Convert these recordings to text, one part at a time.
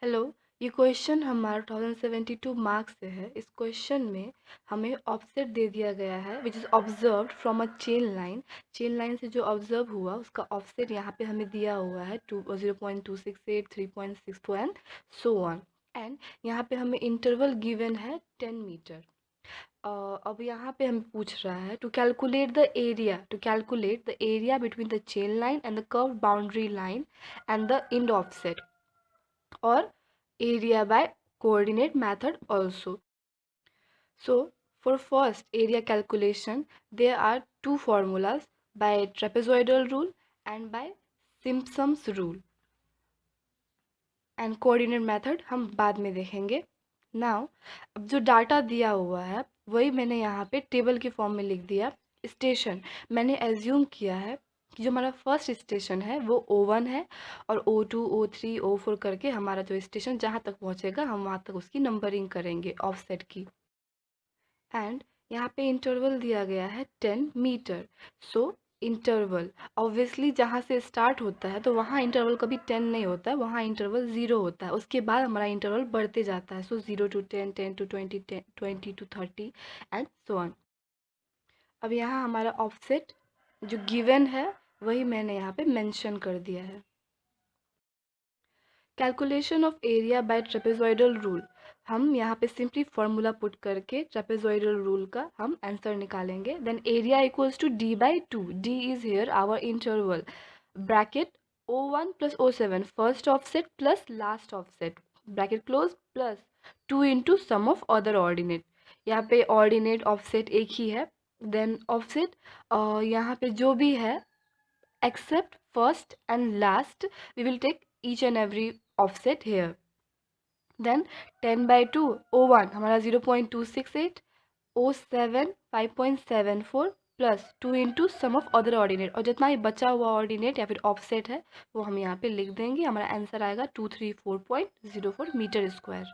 Hello. ये question हमारा 2072 marks से है। इस क्वेश्चन में हमें ऑफसेट दे दिया गया है which is observed from a chain line से जो ऑब्जर्व हुआ उसका ऑफसेट यहाँ पे हमें दिया हुआ है 0.268 3.64 एंड सो ऑन। एंड यहाँ पे हमें इंटरवल गिवन है 10 मीटर। अब यहाँ पे हमें पूछ रहा है to calculate the area between the chain line and the curve boundary line and the end offset or area by coordinate method also. So for first area calculation there are two formulas by trapezoidal rule and by Simpson's rule and coordinate method हम बाद में देखेंगे. Now अब जो data दिया हुआ है वही मैंने यहाँ पे टेबल के फॉर्म में लिख दिया. स्टेशन मैंने एज्यूम किया है कि जो हमारा फर्स्ट स्टेशन है वो O1 है और O2 O3 O4 करके हमारा जो स्टेशन जहाँ तक पहुँचेगा हम वहाँ तक उसकी नंबरिंग करेंगे ऑफसेट की. एंड यहाँ पे इंटरवल दिया गया है 10 मीटर. सो इंटरवल ऑब्वियसली जहाँ से स्टार्ट होता है तो वहाँ इंटरवल कभी 10 नहीं होता है, वहाँ इंटरवल 0 होता है. उसके बाद हमारा इंटरवल बढ़ते जाता है. सो 0 to 10 10 to 20 10 20 to 30 and so on. अब यहाँ हमारा ऑफसेट जो गिवन है वही मैंने यहाँ पे मेंशन कर दिया है. Calculation of area by trapezoidal rule. हम यहाँ पे सिंपली फॉर्मूला पुट करके ट्रेपेजॉइडल रूल का हम आंसर निकालेंगे. Then area equals to d by 2. d is here our interval bracket O1 plus O7 first offset plus last offset bracket close plus 2 into sum of other ordinate. यहाँ पे ordinate offset एक ही है. Then offset यहाँ पे जो भी है except first and last we will take each and every offset here. Then 10 by 2 O1 हमारा 0.268 O7 5.74 plus 2 into sum of other ordinate और जितना ही बचा हुआ ऑर्डिनेट या फिर ऑफसेट है वो हम यहाँ पे लिख देंगे. हमारा आंसर आएगा 234.04 metre square.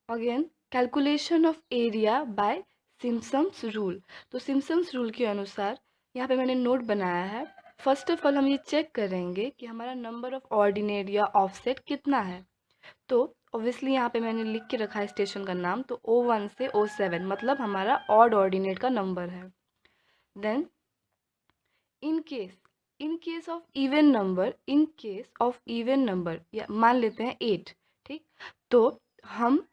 Again calculation of area by Simpson's rule. तो सिम्पसन्स रूल के अनुसार यहाँ पे मैंने नोट बनाया है. फर्स्ट ऑफ ऑल हम ये चेक करेंगे कि हमारा नंबर ऑफ ऑर्डिनेट या ऑफसेट कितना है. तो ऑब्वियसली यहाँ पे मैंने लिख के रखा है स्टेशन का नाम. तो O1 से O7 मतलब हमारा ऑड ऑर्डिनेट का नंबर है. Then in case of even number या मान लेते हैं 8. ठीक. तो हम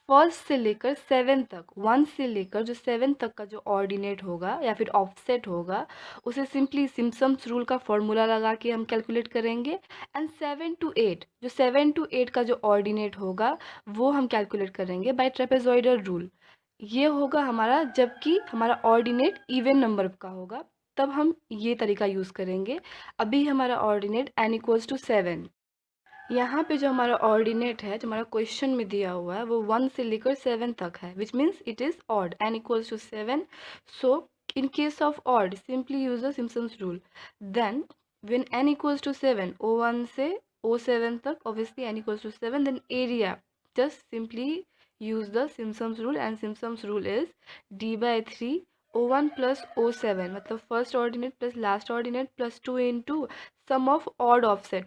फर्स्ट से लेकर 7 तक 1 से लेकर जो 7 तक का जो ऑर्डिनेट होगा या फिर ऑफसेट होगा उसे सिंपली सिम्पसन्स रूल का फॉर्मूला लगा के हम कैलकुलेट करेंगे. एंड 7 to 8 जो 7 to 8 का जो ऑर्डिनेट होगा वो हम कैलकुलेट करेंगे बाय ट्रेपेजॉइडल रूल. ये होगा हमारा जबकि हमारा ऑर्डिनेट इवन नंबर का होगा तब हम ये तरीका यूज़ करेंगे. अभी हमारा ऑर्डिनेट n इक्वल्स टू 7. यहाँ पे जो हमारा ऑर्डिनेट है जो हमारा क्वेश्चन में दिया हुआ है वो 1 से लेकर 7 तक है which means it is odd. n equals to 7. So in case of odd simply use the Simpson's rule. Then when n equals to 7 O1 से O7 तक obviously n equals to 7. Then area just simply use the Simpson's rule and Simpson's rule is d by 3 O1 plus O7 मतलब first ordinate plus last ordinate plus 2 into sum of odd offset.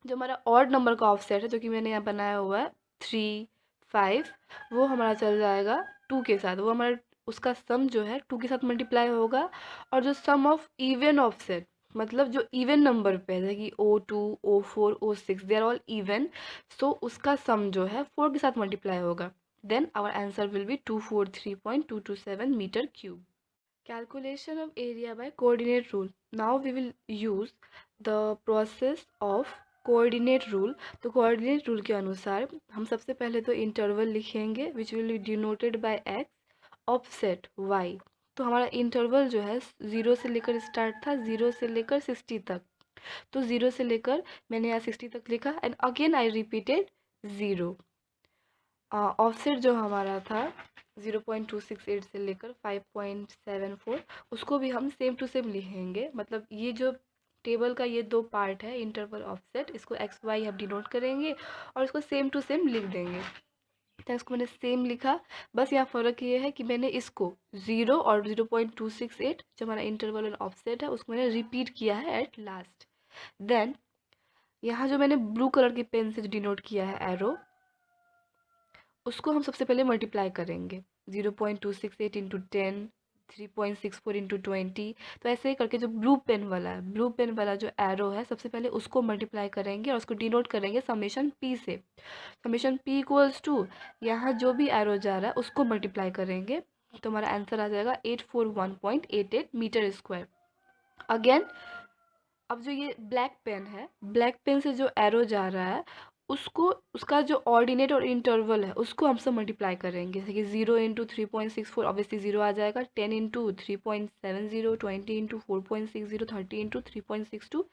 जो हमारा odd number का offset है जो कि मैंने यहाँ बनाया हुआ है 3 5 वो हमारा चल जाएगा 2 के साथ. वो हमारा उसका सम जो है 2 के साथ मल्टीप्लाई होगा. और जो सम ऑफ इवन ऑफसेट मतलब जो इवन नंबर पे है जैसे कि O2 O4 O6 they are all even. So उसका सम जो है 4 के साथ मल्टीप्लाई होगा. Then our answer will be 243.227 metre cube. Calculation of area by coordinate rule. Now we will use the process of coordinate rule. तो coordinate rule के अनुसार हम सबसे पहले तो इंटरवल लिखेंगे which will be denoted by x, offset y. तो हमारा इंटरवल जो है 0 से लेकर स्टार्ट था 0 से लेकर 60 तक. तो 0 से लेकर मैंने यहाँ 60 तक लिखा and again I repeated 0. Offset जो हमारा था 0.268 से लेकर 5.74 उसको भी हम सेम टू सेम लिखेंगे. मतलब ये जो टेबल का ये दो पार्ट है इंटरवल ऑफसेट इसको एक्स वाई हम डिनोट करेंगे और इसको सेम टू सेम लिख देंगे. तो इसको मैंने सेम लिखा. बस यहाँ फ़र्क ये है कि मैंने इसको 0 और 0.268 जो हमारा इंटरवल एंड ऑफसेट है उसको मैंने रिपीट किया है एट लास्ट. देन यहाँ जो मैंने ब्लू कलर की पेन से डिनोट किया है एरो, उसको हम सबसे पहले मल्टीप्लाई करेंगे 0.268 इंटू 10, 3.64 इंटू 20। तो ऐसे ही करके जो ब्लू पेन वाला है, ब्लू पेन वाला जो एरो है, सबसे पहले उसको मल्टीप्लाई करेंगे और उसको डिनोट करेंगे समेशन पी से। समेशन पी इक्वल्स टू यहाँ जो भी एरो जा रहा है उसको मल्टीप्लाई करेंगे, तो हमारा आंसर आ जाएगा 841.88 मीटर स्क्वायर। अगेन अब जो ये ब्लैक पेन है, ब्लैक पेन से जो एरो जा रहा है उसको, उसका जो ऑर्डिनेट और इंटरवल है उसको हम सब मल्टीप्लाई करेंगे। जैसे कि 0 इंटू 3.64 ऑब्वियसली 0 आ जाएगा, 10 इंटू 3.70, 20 इंटू 4.60, 30 इंटू 3.62,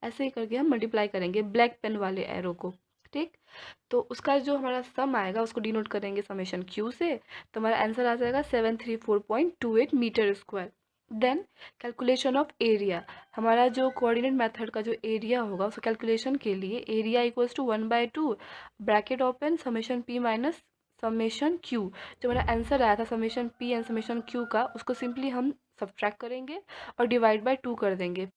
ऐसे ही करके हम मल्टीप्लाई करेंगे ब्लैक पेन वाले एरो को। ठीक, तो उसका जो हमारा सम आएगा उसको डिनोट करेंगे समेशन क्यू से, तो हमारा आंसर आ जाएगा 734.28 metre square. Then calculation of area, हमारा जो कोऑर्डिनेट मेथड का जो एरिया होगा उसको कैलकुलेशन के लिए area equals to 1/2 bracket open summation P minus summation Q. जो हमारा आंसर आया था summation P and summation Q का, उसको सिंपली हम सब्ट्रैक्ट करेंगे और डिवाइड बाय 2 कर देंगे।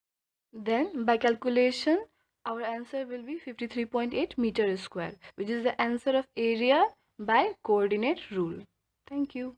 Then by calculation our answer will be 53.8 meter square, which is the answer of area by coordinate rule. Thank you.